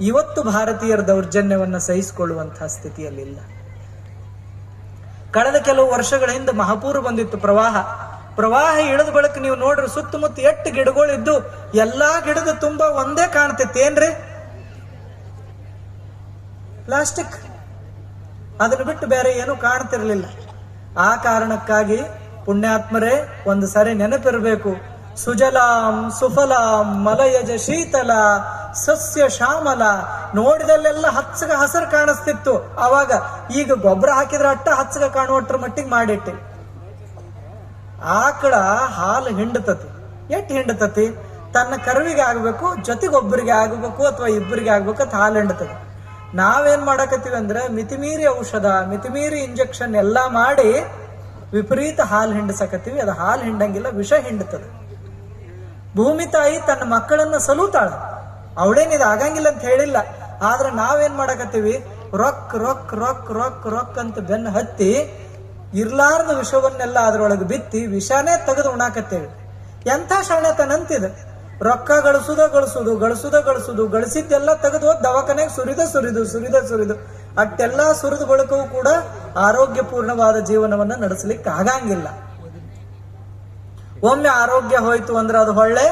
ಇವತ್ತು ಭಾರತೀಯರ ದೌರ್ಜನ್ಯವನ್ನ ಸಹಿಸಿಕೊಳ್ಳುವಂತಹ ಸ್ಥಿತಿಯಲ್ಲಿಲ್ಲ. ಕಳೆದ ಕೆಲವು ವರ್ಷಗಳ ಹಿಂದೆ ಮಹಾಪೂರ್ ಬಂದಿತ್ತು, ಪ್ರವಾಹ. ಪ್ರವಾಹ ಇಳಿದ ಬಳಿಕ ನೀವು ನೋಡ್ರಿ ಸುತ್ತಮುತ್ತ ಎಷ್ಟು ಗಿಡಗಳಿದ್ದು ಎಲ್ಲಾ ಗಿಡದ ತುಂಬಾ ಒಂದೇ ಕಾಣ್ತೈತಿ ಏನ್ರಿ? ಪ್ಲಾಸ್ಟಿಕ್. ಅದನ್ನು ಬಿಟ್ಟು ಬೇರೆ ಏನು ಕಾಣ್ತಿರ್ಲಿಲ್ಲ. ಆ ಕಾರಣಕ್ಕಾಗಿ ಪುಣ್ಯಾತ್ಮರೇ ಒಂದು ಸಾರಿ ನೆನಪಿರಬೇಕು. ಸುಜಲಾಂ ಸುಫಲಾಂ ಮಲಯಜ ಶೀತಲ ಸಸ್ಯ ಶ್ಯಾಮಲ. ನೋಡಿದಲ್ಲೆಲ್ಲ ಹಚ್ಚಗ ಹಸರು ಕಾಣಿಸ್ತಿತ್ತು ಅವಾಗ. ಈಗ ಗೊಬ್ಬರ ಹಾಕಿದ್ರೆ ಅಟ್ಟ ಹಚ್ಚಗ ಕಾಣುವಟ್ರ ಮಟ್ಟಿಗೆ ಮಾಡಿಟ್ಟೆ. ಆಕಳ ಹಾಲು ಹಿಂಡತತಿ. ಎಷ್ಟು ಹಿಂಡತತಿ? ತನ್ನ ಕರುವಿಗೆ ಆಗ್ಬೇಕು, ಜೊತೆಗೊಬ್ಬರಿಗೆ ಆಗ್ಬೇಕು ಅಥವಾ ಇಬ್ಬರಿಗೆ ಆಗ್ಬೇಕು ಅಂತ ಹಾಲು ಹಿಂಡತತಿ. ನಾವೇನ್ ಮಾಡಕತ್ತೀವಿ ಅಂದ್ರೆ ಮಿತಿಮೀರಿ ಔಷಧ, ಮಿತಿಮೀರಿ ಇಂಜೆಕ್ಷನ್ ಎಲ್ಲಾ ಮಾಡಿ ವಿಪರೀತ ಹಾಲು ಹಿಂಡಸಕತ್ತೀವಿ. ಅದು ಹಾಲು ಹಿಂಡಂಗಿಲ್ಲ, ವಿಷ ಹಿಂಡತದೆ. ಭೂಮಿ ತಾಯಿ ತನ್ನ ಮಕ್ಕಳನ್ನ ಸಲೂತಾಳ, ಅವಳೇನಿದು ಆಗಂಗಿಲ್ಲ ಅಂತ ಹೇಳಿಲ್ಲ. ಆದ್ರೆ ನಾವೇನ್ ಮಾಡಕತ್ತೀವಿ? ರೊಕ್ ರೊಕ್ ರೊಕ್ ರೊಕ್ ರೊಕ್ ಅಂತ ಬೆನ್ನು ಹತ್ತಿ ಇರ್ಲಾರ್ದ ವಿಷವನ್ನೆಲ್ಲ ಅದ್ರೊಳಗೆ ಬಿತ್ತಿ ವಿಷಾನೇ ತೆಗೆದು ಉಣಾಕತ್ತೇವೆ. ಎಂಥ ಶಾಣೆತನಂತಿದೆ. ರೊಕ್ಕ ಗಳಿಸುದು ಗಳಿಸಿದ್ದೆಲ್ಲ ತೆಗೆದು ದವಾಖಾನೆಗೆ ಸುರಿದು ಅಟ್ಟೆಲ್ಲ ಸುರಿದ ಬಳಿಕವೂ ಕೂಡ ಆರೋಗ್ಯಪೂರ್ಣವಾದ ಜೀವನವನ್ನ ನಡೆಸಲಿಕ್ಕೆ ಆಗಂಗಿಲ್ಲ. ಒಮ್ಮೆ ಆರೋಗ್ಯ ಹೋಯ್ತು ಅಂದ್ರೆ ಅದು ಹೊಳ್ಳೆ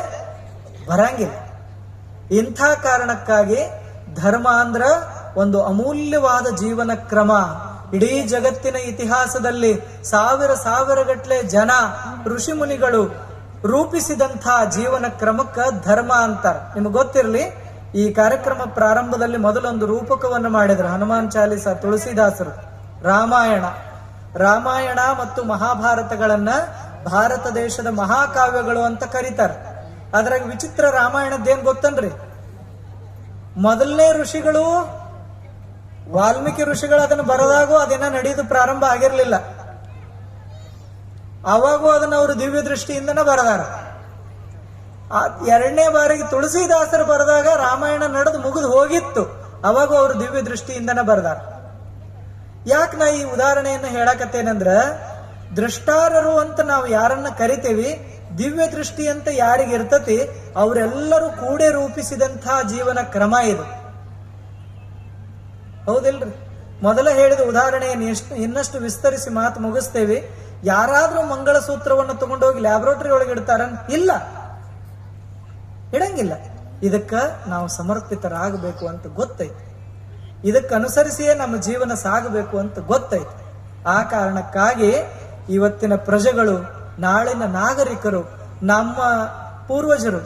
ಬರಂಗಿಲ್ಲ. ಇಂಥ ಕಾರಣಕ್ಕಾಗಿ ಧರ್ಮ ಅಂದ್ರ ಒಂದು ಅಮೂಲ್ಯವಾದ ಜೀವನ ಕ್ರಮ. ಇಡೀ ಜಗತ್ತಿನ ಇತಿಹಾಸದಲ್ಲಿ ಸಾವಿರ ಗಟ್ಟಲೆ ಜನ ಋಷಿ ಮುನಿಗಳು ರೂಪಿಸಿದಂಥ ಜೀವನ ಕ್ರಮಕ್ಕ ಧರ್ಮ ಅಂತಾರ. ನಿಮ್ಗೆ ಗೊತ್ತಿರಲಿ, ಈ ಕಾರ್ಯಕ್ರಮ ಪ್ರಾರಂಭದಲ್ಲಿ ಮೊದಲೊಂದು ರೂಪಕವನ್ನು ಮಾಡಿದ್ರು. ಹನುಮಾನ್ ಚಾಲಿಸ, ತುಳಸಿದಾಸರು, ರಾಮಾಯಣ ಮತ್ತು ಮಹಾಭಾರತಗಳನ್ನ ಭಾರತ ದೇಶದ ಮಹಾಕಾವ್ಯಗಳು ಅಂತ ಕರೀತಾರೆ. ಅದ್ರಾಗ ವಿಚಿತ್ರ ರಾಮಾಯಣದ್ದೇನ್ ಗೊತ್ತನ್ರಿ? ಮೊದಲನೇ ಋಷಿಗಳು ವಾಲ್ಮೀಕಿ ಋಷಿಗಳು ಅದನ್ನು ಬರದಾಗೂ ಅದೇನ ನಡೆಯುದು ಪ್ರಾರಂಭ ಆಗಿರ್ಲಿಲ್ಲ. ಅವಾಗೂ ಅದನ್ನ ಅವರು ದಿವ್ಯ ದೃಷ್ಟಿಯಿಂದನೇ ಬರದಾರ. ಎರಡನೇ ಬಾರಿಗೆ ತುಳಸಿದಾಸರು ಬರೆದಾಗ ರಾಮಾಯಣ ನಡೆದು ಮುಗಿದು ಹೋಗಿತ್ತು. ಅವಾಗೂ ಅವರು ದಿವ್ಯ ದೃಷ್ಟಿಯಿಂದನೇ ಬರದಾರ. ಯಾಕೆ ನಾ ಈ ಉದಾಹರಣೆಯನ್ನು ಹೇಳಕತ್ತೇನಂದ್ರ, ದೃಷ್ಟಾರರು ಅಂತ ನಾವು ಯಾರನ್ನ ಕರಿತೇವಿ, ದಿವ್ಯ ದೃಷ್ಟಿ ಅಂತ ಯಾರಿಗಿರ್ತತಿ ಅವರೆಲ್ಲರೂ ಕೂಡೆ ರೂಪಿಸಿದಂಥ ಜೀವನ ಕ್ರಮ ಇದು. ಹೌದಿಲ್ರಿ? ಮೊದಲ ಹೇಳಿದ ಉದಾಹರಣೆಯನ್ನು ಇನ್ನಷ್ಟು ವಿಸ್ತರಿಸಿ ಮಾತು ಮುಗಿಸ್ತೇವೆ. ಯಾರಾದ್ರೂ ಮಂಗಳ ಸೂತ್ರವನ್ನು ತಗೊಂಡೋಗಿ ಲ್ಯಾಬ್ರೋಟರಿ ಒಳಗೆ ಇಡ್ತಾರ? ಇಲ್ಲ, ಇಡಂಗಿಲ್ಲ. ಇದಕ್ಕ ನಾವು ಸಮರ್ಪಿತರಾಗಬೇಕು ಅಂತ ಗೊತ್ತೈತಿ. ಇದಕ್ಕನುಸರಿಸಿಯೇ ನಮ್ಮ ಜೀವನ ಸಾಗಬೇಕು ಅಂತ ಗೊತ್ತೈತಿ. ಆ ಕಾರಣಕ್ಕಾಗಿ ಇವತ್ತಿನ ಪ್ರಜೆಗಳು, ನಾಳಿನ ನಾಗರಿಕರು, ನಮ್ಮ ಪೂರ್ವಜರು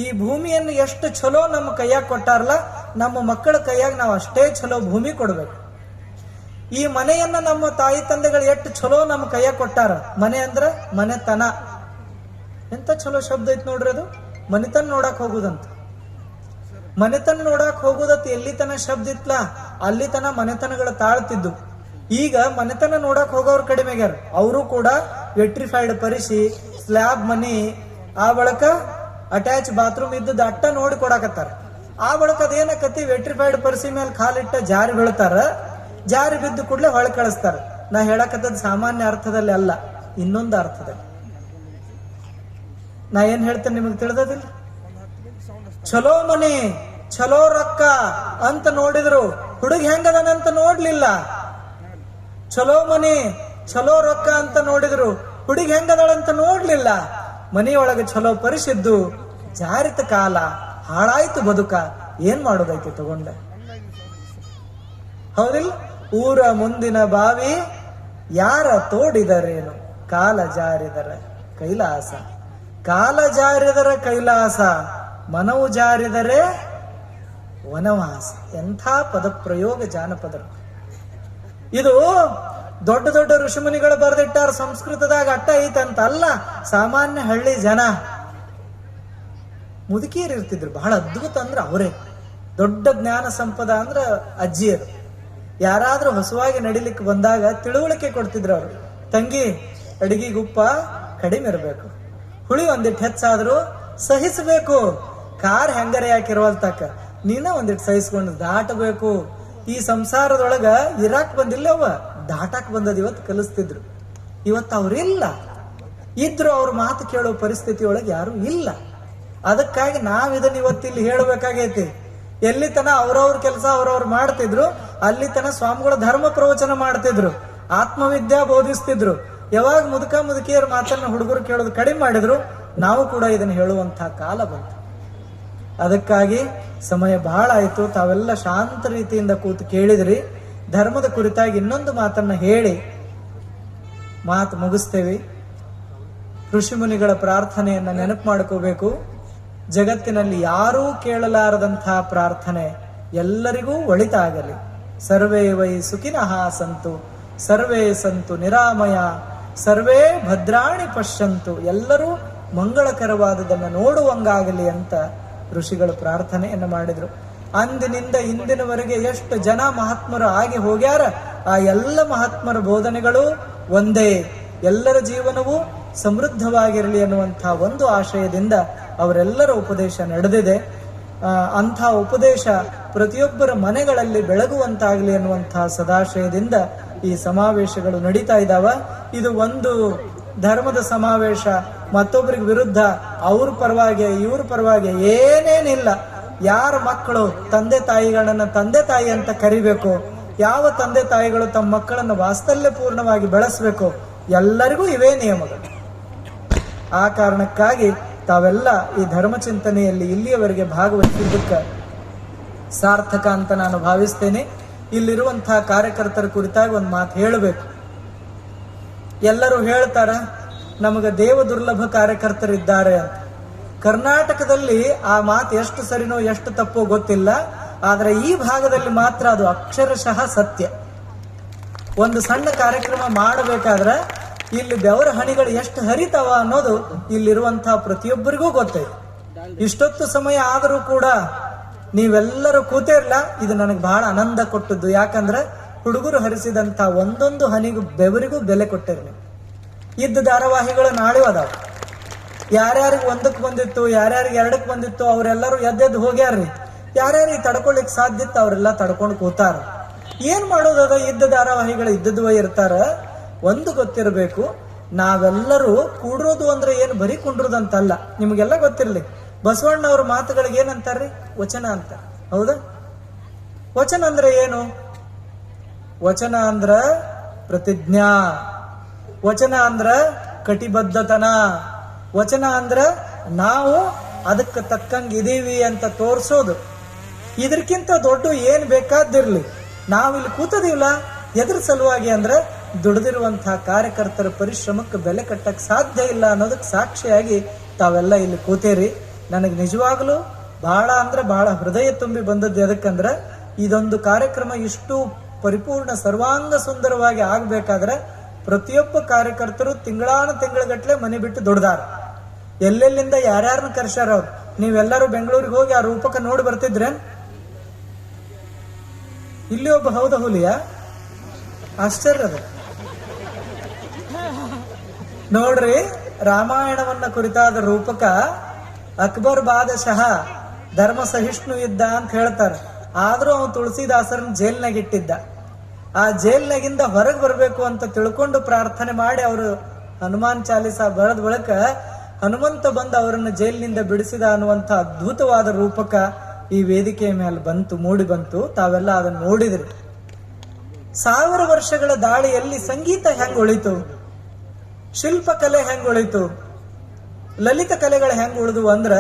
ಈ ಭೂಮಿಯನ್ನು ಎಷ್ಟು ಚಲೋ ನಮ್ಮ ಕೈಯಾಗ ಕೊಟ್ಟಾರಲ್ಲ, ನಮ್ಮ ಮಕ್ಕಳ ಕೈಯಾಗ ನಾವು ಅಷ್ಟೇ ಚಲೋ ಭೂಮಿ ಕೊಡ್ಬೇಕು. ಈ ಮನೆಯನ್ನ ನಮ್ಮ ತಾಯಿ ತಂದೆಗಳು ಎಷ್ಟು ಚಲೋ ನಮ್ಮ ಕೈಯಾಗ ಕೊಟ್ಟಾರ. ಮನೆ ಅಂದ್ರ ಮನೆತನ. ಎಂತ ಚಲೋ ಶಬ್ದ ಐತ್ ನೋಡ್ರಿ ಅದು. ಮನೆತನ ನೋಡಕ್ ಹೋಗುದಂತ. ಮನೆತನ ನೋಡಕ್ ಹೋಗುದತ್ ಎಲ್ಲಿ ತನ ಶಬ್ದ ಇತ್ಲ ಅಲ್ಲಿ ತನ ಮನೆತನಗಳ ತಾಳ್ತಿದ್ದು. ಈಗ ಮನೆತನ ನೋಡಕ್ ಹೋಗೋರು ಕಡಿಮೆ ಆಗ್ಯಾರ. ಅವರು ಕೂಡ ವೆಟ್ರಿಫೈಡ್ ಪರಿಸಿ, ಸ್ಲ್ಯಾಬ್ ಮನಿ, ಆ ಬಳಕ ಅಟ್ಯಾಚ್ ಬಾತ್ರೂಮ್ ಇದ್ದದ ಅಟ್ಟ ನೋಡಿ ಕೊಡಾಕತ್ತಾರ. ಆ ಬಳಕ ಅದೇನಕತಿ, ವೆಟ್ರಿಫೈಡ್ ಪರಿಸಿ ಮೇಲೆ ಕಾಲಿಟ್ಟ ಜಾರಿ ಬೀಳ್ತಾರ. ಜಾರಿ ಬಿದ್ದು ಕೂಡಲೇ ಹೊಳೆ ಕಳಿಸ್ತಾರ. ನಾ ಹೇಳಕತ್ತದ ಸಾಮಾನ್ಯ ಅರ್ಥದಲ್ಲಿ ಅಲ್ಲ, ಇನ್ನೊಂದು ಅರ್ಥದಲ್ಲಿ. ನಾ ಏನ್ ಹೇಳ್ತೇನೆ ನಿಮಗ್ ತಿಳಿದಿಲ್ಲ. ಚಲೋ ಮನೆ, ಚಲೋ ರೊಕ್ಕ ಅಂತ ನೋಡಿದ್ರು, ಹುಡುಗಿ ಹೆಂಗದನಂತ ನೋಡ್ಲಿಲ್ಲ. ಚಲೋ ಮನೆ, ಚಲೋ ರೊಕ್ಕ ಅಂತ ನೋಡಿದ್ರು, ಹುಡುಗಿ ಹೆಂಗದಳಂತ ನೋಡ್ಲಿಲ್ಲ. ಮನೆಯೊಳಗೆ ಚಲೋ ಪರಿಸಿದ್ದು, ಜಾರಿತ ಕಾಲ, ಹಾಳಾಯ್ತು ಬದುಕ. ಏನ್ ಮಾಡೋದೈತಿ ತಗೊಂಡ? ಹೌದಿಲ್ಲ? ಊರ ಮುಂದಿನ ಬಾವಿ ಯಾರ ತೋಡಿದರೇನು, ಕಾಲ ಜಾರಿದರ ಕೈಲಾಸ. ಕಾಲ ಜಾರಿದರ ಕೈಲಾಸ, ಮನವು ಜಾರಿದರೆ ವನವಾಸ. ಎಂಥ ಪದಪ್ರಯೋಗ ಜಾನಪದ ಇದು. ದೊಡ್ಡ ದೊಡ್ಡ ಋಷಿಮುನಿಗಳು ಬರೆದಿಟ್ಟಾರ ಸಂಸ್ಕೃತದಾಗ, ಅಟ್ಟ ಐತಂತ ಅಲ್ಲ. ಸಾಮಾನ್ಯ ಹಳ್ಳಿ ಜನ ಮುದುಕಿಯರು ಇರ್ತಿದ್ರು. ಬಹಳ ಅದ್ಭುತ ಅಂದ್ರೆ ಅವರೇ. ದೊಡ್ಡ ಜ್ಞಾನ ಸಂಪದ ಅಂದ್ರ ಅಜ್ಜಿಯರು. ಯಾರಾದ್ರೂ ಹೊಸವಾಗಿ ನಡಿಲಿಕ್ಕೆ ಬಂದಾಗ ತಿಳುವಳಿಕೆ ಕೊಡ್ತಿದ್ರು ಅವರು. ತಂಗಿ, ಅಡಿಗೆಗೆ ಉಪ್ಪ ಕಡಿಮೆ ಇರಬೇಕು, ಹುಳಿ ಒಂದಿಟ್ಟು ಹೆಚ್ಚಾದ್ರೂ ಸಹಿಸಬೇಕು. ಕಾರ್ ಹೆಂಗರೆ ಯಾಕಿರುವಲ್ತಕ್ಕ ನೀನ ಒಂದಿಟ್ಟು ಸಹಿಸ್ಕೊಂಡು ದಾಟಬೇಕು. ಈ ಸಂಸಾರದೊಳಗ ಇರಾಕ್ ಬಂದಿಲ್ಲವ, ದಾಟಾಕ್ ಬಂದದ ಇವತ್ತು ಕಲಿಸ್ತಿದ್ರು. ಇವತ್ತು ಅವ್ರಿಲ್ಲ. ಇದ್ರು ಅವ್ರ ಮಾತು ಕೇಳೋ ಪರಿಸ್ಥಿತಿ ಒಳಗೆ ಯಾರು ಇಲ್ಲ. ಅದಕ್ಕಾಗಿ ನಾವಿದನ್ನ ಇವತ್ತಿಲ್ಲಿ ಹೇಳಬೇಕಾಗೈತಿ. ಎಲ್ಲಿ ತನ ಅವ್ರವ್ರ ಕೆಲಸ ಅವ್ರವ್ರು ಮಾಡ್ತಿದ್ರು, ಅಲ್ಲಿ ತನ ಸ್ವಾಮಿಗಳ ಧರ್ಮ ಪ್ರವಚನ ಮಾಡ್ತಿದ್ರು, ಆತ್ಮವಿದ್ಯಾ ಬೋಧಿಸ್ತಿದ್ರು. ಯಾವಾಗ ಮುದುಕಿಯರ ಮಾತನ್ನ ಹುಡುಗರು ಕೇಳೋದು ಕಡಿಮೆ ಮಾಡಿದ್ರು, ನಾವು ಕೂಡ ಇದನ್ನು ಹೇಳುವಂತಹ ಕಾಲ ಬಂತು. ಅದಕ್ಕಾಗಿ ಸಮಯ ಬಹಳ ಆಯ್ತು, ತಾವೆಲ್ಲ ಶಾಂತ ರೀತಿಯಿಂದ ಕೂತು ಕೇಳಿದ್ರಿ. ಧರ್ಮದ ಕುರಿತಾಗಿ ಇನ್ನೊಂದು ಮಾತನ್ನ ಹೇಳಿ ಮಾತು ಮುಗಿಸ್ತೇವೆ. ಋಷಿ ಮುನಿಗಳ ಪ್ರಾರ್ಥನೆಯನ್ನ ನೆನಪು ಮಾಡ್ಕೋಬೇಕು. ಜಗತ್ತಿನಲ್ಲಿ ಯಾರೂ ಕೇಳಲಾರದಂತಹ ಪ್ರಾರ್ಥನೆ ಎಲ್ಲರಿಗೂ ಒಳಿತಾಗಲಿ. ಸರ್ವೇ ವೈ ಸುಖಿನಃ ಸಂತು, ಸರ್ವೇ ಸಂತು ನಿರಾಮಯ, ಸರ್ವೇ ಭದ್ರಾಣಿ ಪಶ್ಯಂತು, ಎಲ್ಲರೂ ಮಂಗಳಕರವಾದುದನ್ನು ನೋಡುವಂಗಾಗಲಿ ಅಂತ ಋಷಿಗಳು ಪ್ರಾರ್ಥನೆಯನ್ನು ಮಾಡಿದ್ರು. ಅಂದಿನಿಂದ ಇಂದಿನವರೆಗೆ ಎಷ್ಟು ಜನ ಮಹಾತ್ಮರು ಆಗಿ ಹೋಗ್ಯಾರ, ಆ ಎಲ್ಲ ಮಹಾತ್ಮರ ಬೋಧನೆಗಳು ಒಂದೇ, ಎಲ್ಲರ ಜೀವನವೂ ಸಮೃದ್ಧವಾಗಿರಲಿ ಅನ್ನುವಂತಹ ಒಂದು ಆಶಯದಿಂದ ಅವರೆಲ್ಲರ ಉಪದೇಶ ನಡೆದಿದೆ. ಅಂಥ ಉಪದೇಶ ಪ್ರತಿಯೊಬ್ಬರ ಮನೆಗಳಲ್ಲಿ ಬೆಳಗುವಂತಾಗಲಿ ಅನ್ನುವಂತಹ ಸದಾಶಯದಿಂದ ಈ ಸಮಾವೇಶಗಳು ನಡೀತಾ ಇದ್ದಾವ. ಇದು ಒಂದು ಧರ್ಮದ ಸಮಾವೇಶ, ಮತ್ತೊಬ್ಬರಿಗೆ ವಿರುದ್ಧ ಅವ್ರ ಪರವಾಗಿ ಇವ್ರ ಪರವಾಗಿ ಏನೇನಿಲ್ಲ. ಯಾರ ಮಕ್ಕಳು ತಂದೆ ತಾಯಿಗಳನ್ನ ತಂದೆ ತಾಯಿ ಅಂತ ಕರಿಬೇಕು, ಯಾವ ತಂದೆ ತಾಯಿಗಳು ತಮ್ಮ ಮಕ್ಕಳನ್ನು ವಾತ್ಸಲ್ಯ ಪೂರ್ಣವಾಗಿ ಬೆಳೆಸಬೇಕು, ಎಲ್ಲರಿಗೂ ಇವೇ ನಿಯಮಗಳು. ಆ ಕಾರಣಕ್ಕಾಗಿ ತಾವೆಲ್ಲ ಈ ಧರ್ಮ ಚಿಂತನೆಯಲ್ಲಿ ಇಲ್ಲಿಯವರೆಗೆ ಭಾಗವಹಿಸಿದ್ದಕ್ಕೆ ಸಾರ್ಥಕ ಅಂತ ನಾನು ಭಾವಿಸ್ತೇನೆ. ಇಲ್ಲಿರುವಂತಹ ಕಾರ್ಯಕರ್ತರ ಕುರಿತಾಗಿ ಒಂದು ಮಾತು ಹೇಳಬೇಕು. ಎಲ್ಲರೂ ಹೇಳ್ತಾರ ನಮಗೆ ದೇವ ದುರ್ಲಭ ಕಾರ್ಯಕರ್ತರಿದ್ದಾರೆ ಅಂತ. ಕರ್ನಾಟಕದಲ್ಲಿ ಆ ಮಾತು ಎಷ್ಟು ಸರಿನೋ ಎಷ್ಟು ತಪ್ಪೋ ಗೊತ್ತಿಲ್ಲ, ಆದ್ರೆ ಈ ಭಾಗದಲ್ಲಿ ಮಾತ್ರ ಅದು ಅಕ್ಷರಶಃ ಸತ್ಯ. ಒಂದು ಸಣ್ಣ ಕಾರ್ಯಕ್ರಮ ಮಾಡಬೇಕಾದ್ರೆ ಇಲ್ಲಿ ಬೆವರ ಹಣಿಗಳು ಎಷ್ಟು ಹರಿತಾವ ಅನ್ನೋದು ಇಲ್ಲಿರುವಂತಹ ಪ್ರತಿಯೊಬ್ಬರಿಗೂ ಗೊತ್ತೈತೆ. ಇಷ್ಟೊತ್ತು ಸಮಯ ಆದರೂ ಕೂಡ ನೀವೆಲ್ಲರೂ ಕೂತಿರ್ಲ, ಇದು ನನಗೆ ಬಹಳ ಆನಂದ ಕೊಟ್ಟದ್ದು. ಯಾಕಂದ್ರೆ ಹುಡುಗರು ಹರಿಸಿದಂತ ಒಂದೊಂದು ಹನಿಗೂ ಬೆವರಿಗೂ ಬೆಲೆ ಕೊಟ್ಟಿರಿ ನೀವು. ಇದ್ದ ಧಾರಾವಾಹಿಗಳು ನಾಳೆ ಅದಾವ. ಯಾರ್ಯಾರಿಗೆ ಒಂದಕ್ಕೆ ಬಂದಿತ್ತು, ಯಾರ್ಯಾರಿಗೆ ಎರಡಕ್ಕೆ ಬಂದಿತ್ತು, ಅವರೆಲ್ಲರೂ ಎದ್ದೆದ್ದು ಹೋಗ್ಯಾರ್ರಿ. ಯಾರ್ಯಾರಿಗೆ ತಡ್ಕೊಳಿಕ್ ಸಾಧ್ಯ ಇತ್ತು ಅವರೆಲ್ಲ ತಡ್ಕೊಂಡು ಕೂತಾರ. ಏನ್ ಮಾಡೋದದ? ಇದ್ದ ಧಾರಾವಾಹಿಗಳು ಇದ್ದದ್ವ ಇರ್ತಾರ. ಒಂದು ಗೊತ್ತಿರಬೇಕು, ನಾವೆಲ್ಲರೂ ಕೂಡ್ರೋದು ಅಂದ್ರೆ ಏನು ಬರೀ ಕುಂಡ್ರೋದಂತಲ್ಲ. ನಿಮ್ಗೆಲ್ಲ ಗೊತ್ತಿರ್ಲಿ, ಬಸವಣ್ಣವ್ರ ಮಾತುಗಳಿಗೆ ಏನಂತಾರ್ರಿ? ವಚನ ಅಂತ. ಹೌದಾ? ವಚನ ಅಂದ್ರೆ ಏನು? ವಚನ ಅಂದ್ರ ಪ್ರತಿಜ್ಞಾ, ವಚನ ಅಂದ್ರ ಕಟಿಬದ್ಧತನ, ವಚನ ಅಂದ್ರ ನಾವು ಅದಕ್ಕೆ ತಕ್ಕಂಗೆ ಇದೀವಿ ಅಂತ ತೋರ್ಸೋದು. ಇದಕ್ಕಿಂತ ದೊಡ್ಡ ಏನ್ ಬೇಕಾದಿರ್ಲಿ, ನಾವಿಲ್ಲಿ ಕೂತದಿಲ್ಲ ಎದ್ರ ಸಲುವಾಗಿ ಅಂದ್ರೆ ದುಡಿದಿರುವಂತಹ ಕಾರ್ಯಕರ್ತರ ಪರಿಶ್ರಮಕ್ಕೆ ಬೆಲೆ ಕಟ್ಟಕ್ ಸಾಧ್ಯ ಇಲ್ಲ ಅನ್ನೋದಕ್ಕೆ ಸಾಕ್ಷಿಯಾಗಿ ತಾವೆಲ್ಲ ಇಲ್ಲಿ ಕೂತೇರಿ. ನನಗೆ ನಿಜವಾಗ್ಲೂ ಬಹಳ ಅಂದ್ರೆ ಬಹಳ ಹೃದಯ ತುಂಬಿ ಬಂದದ್ದು. ಎದಕ್ಕಂದ್ರೆ ಇದೊಂದು ಕಾರ್ಯಕ್ರಮ ಇಷ್ಟು ಪರಿಪೂರ್ಣ ಸರ್ವಾಂಗ ಸುಂದರವಾಗಿ ಆಗ್ಬೇಕಾದ್ರೆ ಪ್ರತಿಯೊಬ್ಬ ಕಾರ್ಯಕರ್ತರು ತಿಂಗಳಗಟ್ಲೆ ಮನೆ ಬಿಟ್ಟು ದುಡ್ದಾರ. ಎಲ್ಲೆಲ್ಲಿಂದ ಯಾರ್ಯಾರನ್ನ ಕರ್ಸ್ಯಾರ ಅವ್ರು. ನೀವೆಲ್ಲರೂ ಬೆಂಗಳೂರಿಗೆ ಹೋಗಿ ಆ ರೂಪಕ ನೋಡಿ ಬರ್ತಿದ್ರೇನ್? ಇಲ್ಲಿ ಒಬ್ಬ ಹೌದ ಹುಲಿಯ ಆಶ್ಚರ್ಯದ ನೋಡ್ರಿ. ರಾಮಾಯಣವನ್ನ ಕುರಿತಾದ ರೂಪಕ ಅಕ್ಬರ್ ಬಾದಶಃ ಧರ್ಮ ಸಹಿಷ್ಣು ಇದ್ದ ಅಂತ ಹೇಳ್ತಾರೆ. ಆದ್ರೂ ಅವನು ತುಳಸಿದಾಸರನ್ನ ಜೈಲ್ನಾಗ ಇಟ್ಟಿದ್ದ. ಆ ಜೈಲ್ನಾಗಿಂದ ಹೊರಗೆ ಬರ್ಬೇಕು ಅಂತ ತಿಳ್ಕೊಂಡು ಪ್ರಾರ್ಥನೆ ಮಾಡಿ ಅವರು ಹನುಮಾನ್ ಚಾಲಿಸ ಬರೆದ ಬಳಿಕ ಹನುಮಂತ ಬಂದು ಅವರನ್ನು ಜೈಲಿನಿಂದ ಬಿಡಿಸಿದ ಅನ್ನುವಂಥ ಅದ್ಭುತವಾದ ರೂಪಕ ಈ ವೇದಿಕೆಯ ಮೇಲೆ ಬಂತು, ಮೂಡಿ ಬಂತು. ತಾವೆಲ್ಲ ಅದನ್ನು ನೋಡಿದ್ರಿ. 1000 ವರ್ಷಗಳ ದಾಳಿಯಲ್ಲಿ ಸಂಗೀತ ಹೆಂಗ್ ಉಳಿತು, ಶಿಲ್ಪಕಲೆ ಹೆಂಗ್ ಉಳಿತು, ಲಲಿತ ಕಲೆಗಳು ಹೆಂಗ್ ಉಳಿದು ಅಂದ್ರ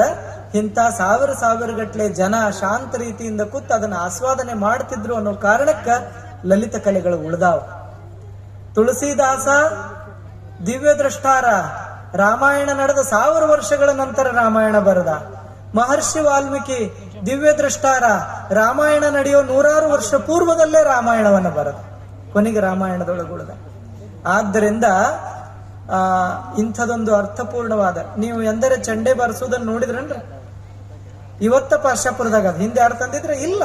ಇಂಥ 1000 ಗಟ್ಟಲೆ ಜನ ಶಾಂತ ರೀತಿಯಿಂದ ಕೂತು ಅದನ್ನ ಆಸ್ವಾದನೆ ಮಾಡ್ತಿದ್ರು ಅನ್ನೋ ಕಾರಣಕ್ಕ ಲಲಿತ ಕಲೆಗಳು ಉಳಿದಾವ. ತುಳಸಿದಾಸ ದಿವ್ಯ ದೃಷ್ಟಾರ, ರಾಮಾಯಣ ನಡೆದ 1000 ವರ್ಷಗಳ ನಂತರ ರಾಮಾಯಣ ಬರದ. ಮಹರ್ಷಿ ವಾಲ್ಮೀಕಿ ದಿವ್ಯ ದೃಷ್ಟಾರ, ರಾಮಾಯಣ ನಡೆಯೋ 100 ವರ್ಷ ಪೂರ್ವದಲ್ಲೇ ರಾಮಾಯಣವನ್ನು ಬರದ, ಕೊನೆಗೆ ರಾಮಾಯಣದೊಳಗೆ ಉಳಿದ. ಆದ್ದರಿಂದ ಇಂಥದೊಂದು ಅರ್ಥಪೂರ್ಣವಾದ, ನೀವು ಎಂದರೆ ಚಂಡೆ ಬಾರಿಸೋದನ್ನ ನೋಡಿದ್ರನ್ರಿ? ಇವತ್ತ ಪಾಶಾಪುರದಾಗ ಅದು ಹಿಂದೆ ಯಾರು ತಂದಿದ್ರೆ ಇಲ್ಲ.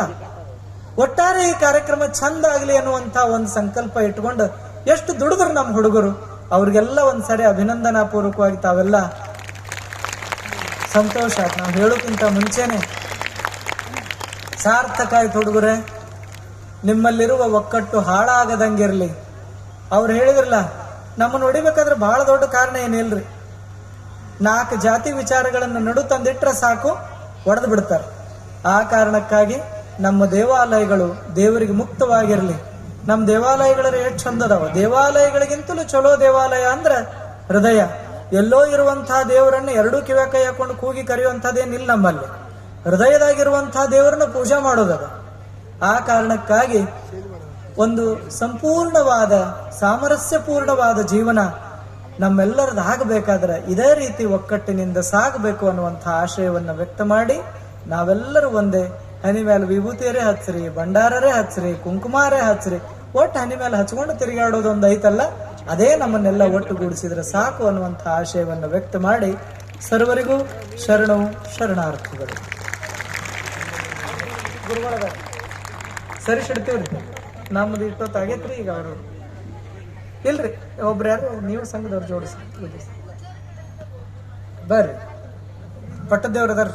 ಒಟ್ಟಾರೆ ಈ ಕಾರ್ಯಕ್ರಮ ಚಂದ ಆಗ್ಲಿ ಅನ್ನುವಂತ ಒಂದು ಸಂಕಲ್ಪ ಇಟ್ಕೊಂಡು ಎಷ್ಟು ದುಡಿದ್ರು ನಮ್ಮ ಹುಡುಗರು. ಅವ್ರಿಗೆಲ್ಲ ಒಂದ್ಸರಿ ಅಭಿನಂದನಾ ಪೂರ್ವಕವಾಗಿ ತಾವೆಲ್ಲ ಸಂತೋಷ. ನಾವು ಹೇಳೋಕ್ಕಿಂತ ಮುಂಚೆನೆ ಸಾರ್ಥಕ ಆಯ್ತು ಹುಡುಗರೇ, ನಿಮ್ಮಲ್ಲಿರುವ ಒಕ್ಕಟ್ಟು ಹಾಳಾಗದಂಗಿರ್ಲಿ. ಅವ್ರು ಹೇಳಿದ್ರಲ್ಲ, ನಮ್ಮನ್ನು ಹೊಡಿಬೇಕಾದ್ರೆ ಬಹಳ ದೊಡ್ಡ ಕಾರಣ ಏನಿಲ್ರಿ. 4 ಜಾತಿ ವಿಚಾರಗಳನ್ನು ನಡು ತಂದಿಟ್ರೆ ಸಾಕು, ಒಡೆದು ಬಿಡ್ತಾರೆ. ಆ ಕಾರಣಕ್ಕಾಗಿ ನಮ್ಮ ದೇವಾಲಯಗಳು ದೇವರಿಗೆ ಮುಕ್ತವಾಗಿರಲಿ, ನಮ್ ದೇವಾಲಯಗಳ ಎಷ್ಟು ಚಂದ ಅದಾವ. ದೇವಾಲಯಗಳಿಗಿಂತಲೂ ಚಲೋ ದೇವಾಲಯ ಅಂದ್ರ ಹೃದಯ. ಎಲ್ಲೋ ಇರುವಂತಹ ದೇವರನ್ನ ಎರಡೂ ಕಿವ್ಯಾ ಕೈ ಹಾಕೊಂಡು ಕೂಗಿ ಕರೆಯುವಂತಹದ್ದೇನಿಲ್ಲ ನಮ್ಮಲ್ಲಿ. ಹೃದಯದಾಗಿರುವಂತಹ ದೇವರನ್ನ ಪೂಜೆ ಮಾಡೋದದ. ಆ ಕಾರಣಕ್ಕಾಗಿ ಒಂದು ಸಂಪೂರ್ಣವಾದ ಸಾಮರಸ್ಯಪೂರ್ಣವಾದ ಜೀವನ ನಮ್ಮೆಲ್ಲರದ್ದು ಆಗಬೇಕಾದ್ರೆ ಇದೇ ರೀತಿ ಒಕ್ಕಟ್ಟಿನಿಂದ ಸಾಗಬೇಕು ಅನ್ನುವಂಥ ಆಶಯವನ್ನ ವ್ಯಕ್ತ ಮಾಡಿ ನಾವೆಲ್ಲರೂ ಒಂದೇ. ಹನಿ ಮೇಲೆ ವಿಭೂತಿಯರೇ ಹಚ್ಚ್ರಿ, ಭಂಡಾರರೇ ಹಚ್ಚ್ರಿ, ಕುಂಕುಮಾರೇ ಹಚ್ಚ್ರಿ, ಒಟ್ಟು ಹನಿ ಮೇಲೆ ಹಚ್ಕೊಂಡು ತಿರುಗಾಡೋದೊಂದು ಐತಲ್ಲ, ಅದೇ ನಮ್ಮನ್ನೆಲ್ಲ ಒಟ್ಟುಗೂಡಿಸಿದ್ರೆ ಸಾಕು ಅನ್ನುವಂಥ ಆಶಯವನ್ನು ವ್ಯಕ್ತ ಮಾಡಿ ಸರ್ವರಿಗೂ ಶರಣವು ಶರಣಾರ್ಥಿಗಳು. ಗುರುಗಳ ಸರಿ ಸಿಡ್ತೀವ್ರಿ. ನಮ್ದು ಇಷ್ಟೊತ್ತು ಆಗೇತ್ರಿ. ಈಗ ಅವರು ಇಲ್ರಿ, ಒಬ್ರು ಯಾರು ನೀವು ಸಂಘದವ್ರು ಜೋಡಿಸಿ ಬರ್ರಿ. ಪಟ್ಟದೇವ್ರ ಅದಾರ.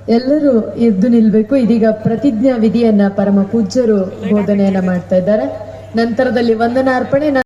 ಎಲ್ಲರೂ ಎದ್ದು ನಿಲ್ಬೇಕು. ಇದೀಗ ಪ್ರತಿಜ್ಞಾ ವಿಧಿಯನ್ನ ಪರಮ ಪೂಜ್ಯರು ಬೋಧನೆಯನ್ನ ಮಾಡ್ತಾ ಇದ್ದಾರೆ. ನಂತರದಲ್ಲಿ ವಂದನಾರ್ಪಣೆ.